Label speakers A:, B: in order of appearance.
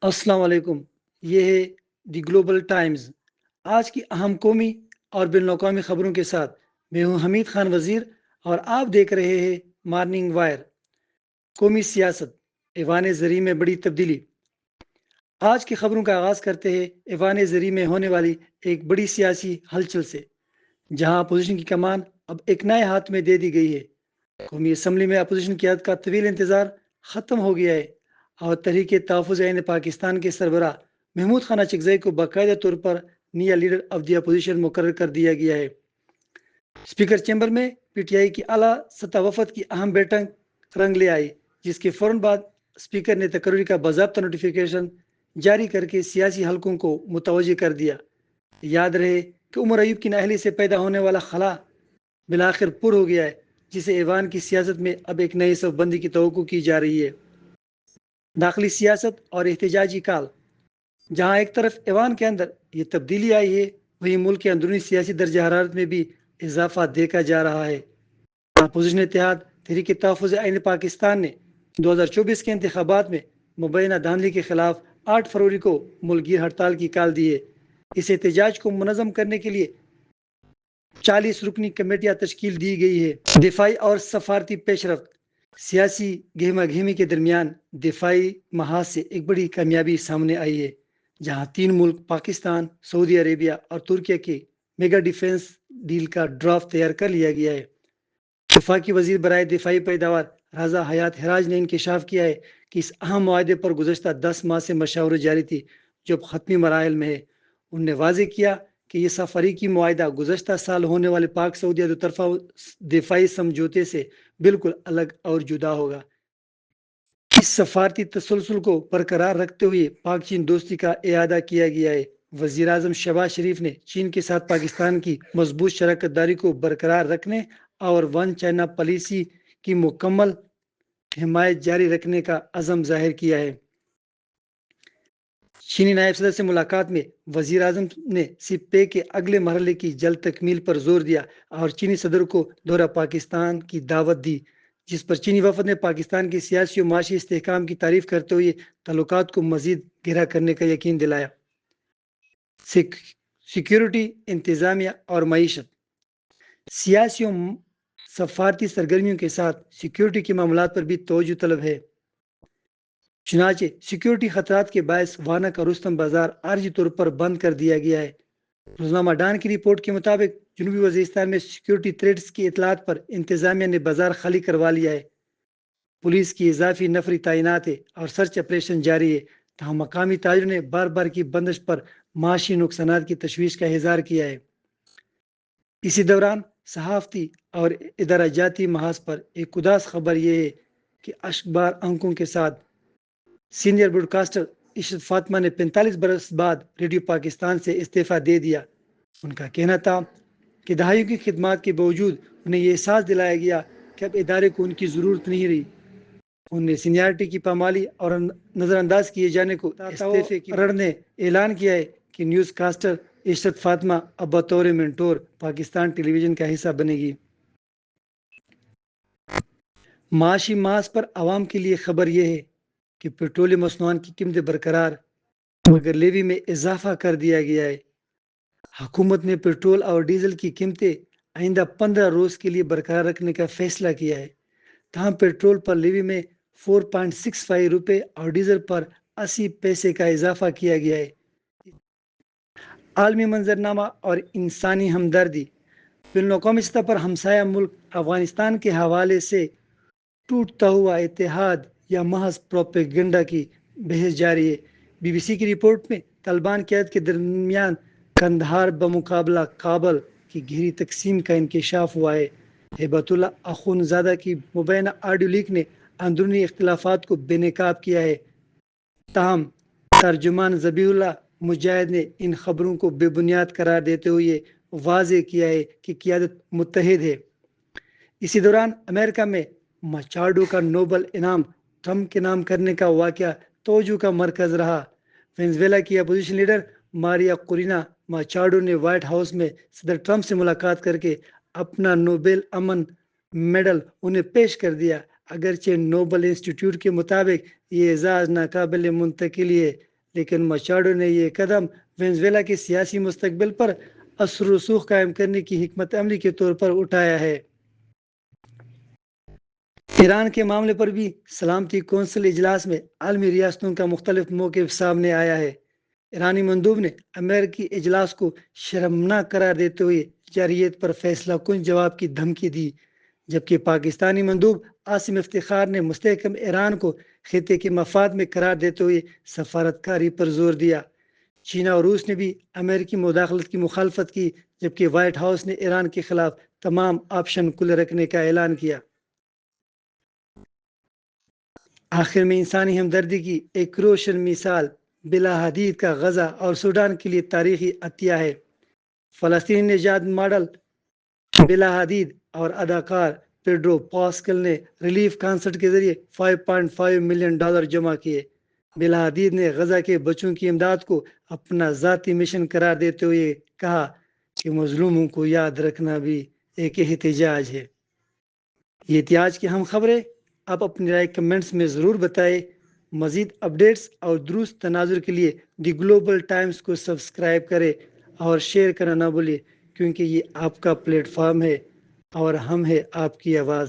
A: السلام علیکم، یہ ہے دی گلوبل ٹائمز۔ آج کی اہم قومی اور بین الاقوامی خبروں کے ساتھ میں ہوں حمید خان وزیر، اور آپ دیکھ رہے ہیں مارننگ وائر۔ قومی سیاست، ایوان زرعی میں بڑی تبدیلی۔ آج کی خبروں کا آغاز کرتے ہیں ایوان زرعی میں ہونے والی ایک بڑی سیاسی ہلچل سے، جہاں اپوزیشن کی کمان اب ایک نئے ہاتھ میں دے دی گئی ہے۔ قومی اسمبلی میں اپوزیشن قیادت کا طویل انتظار ختم ہو گیا ہے، اور تحریک تحفظ عین پاکستان کے سربراہ محمود خان اچکزئی کو باقاعدہ طور پر نیا لیڈر آف دی اپوزیشن مقرر کر دیا گیا ہے۔ اسپیکر چیمبر میں پی ٹی آئی کی اعلیٰ سطح وفد کی اہم بیٹھک رنگ لے آئی، جس کے فوراً بعد اسپیکر نے تقرری کا باضابطہ نوٹیفیکیشن جاری کر کے سیاسی حلقوں کو متوجہ کر دیا۔ یاد رہے کہ عمر ایوب کی نااہلی سے پیدا ہونے والا خلا بالآخر پر ہو گیا ہے، جسے ایوان کی سیاست میں اب ایک نئی صف بندی کی توقع کی جا رہی ہے۔ داخلی سیاست اور احتجاجی کال، جہاں ایک طرف ایوان کے اندر یہ تبدیلی آئی ہے، وہیں ملک کے اندرونی سیاسی درجہ حرارت میں بھی اضافہ دیکھا جا رہا ہے۔ اپوزیشن اتحاد تحریک تحفظ عین پاکستان نے 2024 کے انتخابات میں مبینہ دھاندلی کے خلاف 8 فروری کو ملک گیر ہڑتال کی کال دی ہے۔ اس احتجاج کو منظم کرنے کے لیے 40 رکنی کمیٹیاں تشکیل دی گئی ہے۔ دفاعی اور سفارتی پیش رفت، سیاسی گہما گہمی کے درمیان دفاعی محاذ سے ایک بڑی کامیابی سامنے آئی ہے، جہاں 3 ملک پاکستان، سعودی عربیہ اور ترکیہ کے میگا ڈیفنس ڈیل کا ڈرافٹ تیار کر لیا گیا ہے۔ وفاقی وزیر برائے دفاعی پیداوار رضا حیات حراج نے انکشاف کیا ہے کہ اس اہم معاہدے پر گزشتہ 10 ماہ سے مشاورت جاری تھی، جو اب حتمی مراحل میں ہے۔ انہوں نے واضح کیا کہ یہ سفریقی معاہدہ گزشتہ سال ہونے والے پاک سعودیہ دو طرفہ دفاعی سمجھوتے سے بالکل الگ اور جدا ہوگا۔ اس سفارتی تسلسل کو برقرار رکھتے ہوئے پاک چین دوستی کا اعادہ کیا گیا ہے۔ وزیر اعظم شہباز شریف نے چین کے ساتھ پاکستان کی مضبوط شراکت داری کو برقرار رکھنے اور ون چائنا پالیسی کی مکمل حمایت جاری رکھنے کا عزم ظاہر کیا ہے۔ چینی نائب صدر سے ملاقات میں وزیر اعظم نے سی پے کے اگلے مرحلے کی جلد تکمیل پر زور دیا اور چینی صدر کو دورہ پاکستان کی دعوت دی، جس پر چینی وفد نے پاکستان کے سیاسی و معاشی استحکام کی تعریف کرتے ہوئے تعلقات کو مزید گہرا کرنے کا یقین دلایا۔ سیکیورٹی، انتظامیہ اور معیشت، سیاسی و سفارتی سرگرمیوں کے ساتھ سیکیورٹی کے معاملات پر بھی توجہ طلب ہے۔ چنانچہ سیکیورٹی خطرات کے باعث وانک اور رستم بازار عارضی طور پر بند کر دیا گیا ہے۔ روزنامہ ڈان کی رپورٹ کے مطابق جنوبی وزیرستان میں سیکیورٹی تھریٹس کی اطلاعات پر انتظامیہ نے بازار خالی کروا لیا ہے۔ پولیس کی اضافی نفری تعینات ہے اور سرچ آپریشن جاری ہے، تاہم مقامی تاجروں نے بار بار کی بندش پر معاشی نقصانات کی تشویش کا اظہار کیا ہے۔ اسی دوران صحافتی اور ادارہ جاتی محاذ پر ایک اداس خبر یہ ہے کہ اشکبار انکوں کے ساتھ سینئر براڈ کاسٹر عشرت فاطمہ نے 45 برس بعد ریڈیو پاکستان سے استعفیٰ دے دیا۔ ان کا کہنا تھا کہ دہائیوں کی خدمات کے باوجود انہیں یہ احساس دلایا گیا کہ اب ادارے کو ان کی ضرورت نہیں رہی۔ انہوں نے سینئرٹی کی پامالی اور نظر انداز کیے جانے کو استعفے کی رڑ نے اعلان کیا ہے کہ نیوز کاسٹر عشرت فاطمہ اب بطور مینٹور پاکستان ٹیلی ویژن کا حصہ بنے گی۔ معاشی محاذ پر عوام کے لیے خبر یہ ہے کہ پیٹرولیم مصنوعات کی قیمتیں برقرار، مگر لیوی میں اضافہ کر دیا گیا ہے۔ حکومت نے پیٹرول اور ڈیزل کی قیمتیں آئندہ 15 روز کے لیے برقرار رکھنے کا فیصلہ کیا ہے، تاہم پیٹرول پر لیوی میں 4.65 روپے اور ڈیزل پر 80 پیسے کا اضافہ کیا گیا ہے۔ عالمی منظرنامہ اور انسانی ہمدردی، بین الاقوامی سطح پر ہمسایہ ملک افغانستان کے حوالے سے ٹوٹتا ہوا اتحاد یا محض پروپیگنڈا کی بحث جاری ہے۔ بی بی سی کی رپورٹ میں طالبان قیادت کے درمیان قندھار بمقابلہ کابل کی گہری تقسیم کا انکشاف ہوا ہے۔ ہیبت اللہ اخون زادہ کی مبینہ آڈیو لیک نے اندرونی اختلافات کو بے نقاب کیا ہے، تاہم ترجمان ذبیح اللہ مجاہد نے ان خبروں کو بے بنیاد قرار دیتے ہوئے واضح کیا ہے کہ قیادت متحد ہے۔ اسی دوران امریکہ میں مچاڈو کا نوبل انعام ٹرمپ کے نام کرنے کا واقعہ توجہ کا مرکز رہا۔ وینزویلا کی اپوزیشن لیڈر ماریا کورینا مچاڈو نے وائٹ ہاؤس میں صدر ٹرمپ سے ملاقات کر کے اپنا نوبل امن میڈل انہیں پیش کر دیا، اگرچہ نوبل انسٹی ٹیوٹ کے مطابق یہ اعزاز ناقابل منتقلی ہے۔ لیکن مچاڈو نے یہ قدم وینزویلا کے سیاسی مستقبل پر اثر و رسوخ قائم کرنے کی حکمت عملی کے طور پر اٹھایا ہے۔ ایران کے معاملے پر بھی سلامتی کونسل اجلاس میں عالمی ریاستوں کا مختلف موقف سامنے آیا ہے۔ ایرانی مندوب نے امریکی اجلاس کو شرمناک قرار دیتے ہوئے جارحیت پر فیصلہ کن جواب کی دھمکی دی، جبکہ پاکستانی مندوب عاصم افتخار نے مستحکم ایران کو خطے کے مفاد میں قرار دیتے ہوئے سفارتکاری پر زور دیا۔ چین اور روس نے بھی امریکی مداخلت کی مخالفت کی، جبکہ وائٹ ہاؤس نے ایران کے خلاف تمام آپشن کھلے رکھنے کا اعلان کیا۔ آخر میں انسانی ہمدردی کی ایک روشن مثال بلا حدید کا غزہ اور سوڈان کے لیے تاریخی عطیہ ہے۔ فلسطینی نژاد ماڈل بلا حدید اور اداکار پیڈرو پاسکل نے ریلیف کانسرٹ کے ذریعے $5.5 ملین جمع کیے۔ بلا حدید نے غزہ کے بچوں کی امداد کو اپنا ذاتی مشن قرار دیتے ہوئے کہا کہ مظلوموں کو یاد رکھنا بھی ایک احتجاج ہے۔ یہ تھی آج کی ہم خبریں۔ آپ اپنی رائے کمنٹس میں ضرور بتائیں۔ مزید اپڈیٹس اور درست تناظر کے لیے دی گلوبل ٹائمز کو سبسکرائب کریں اور شیئر کرنا نہ بھولیں، کیونکہ یہ آپ کا پلیٹ فارم ہے اور ہم ہیں آپ کی آواز۔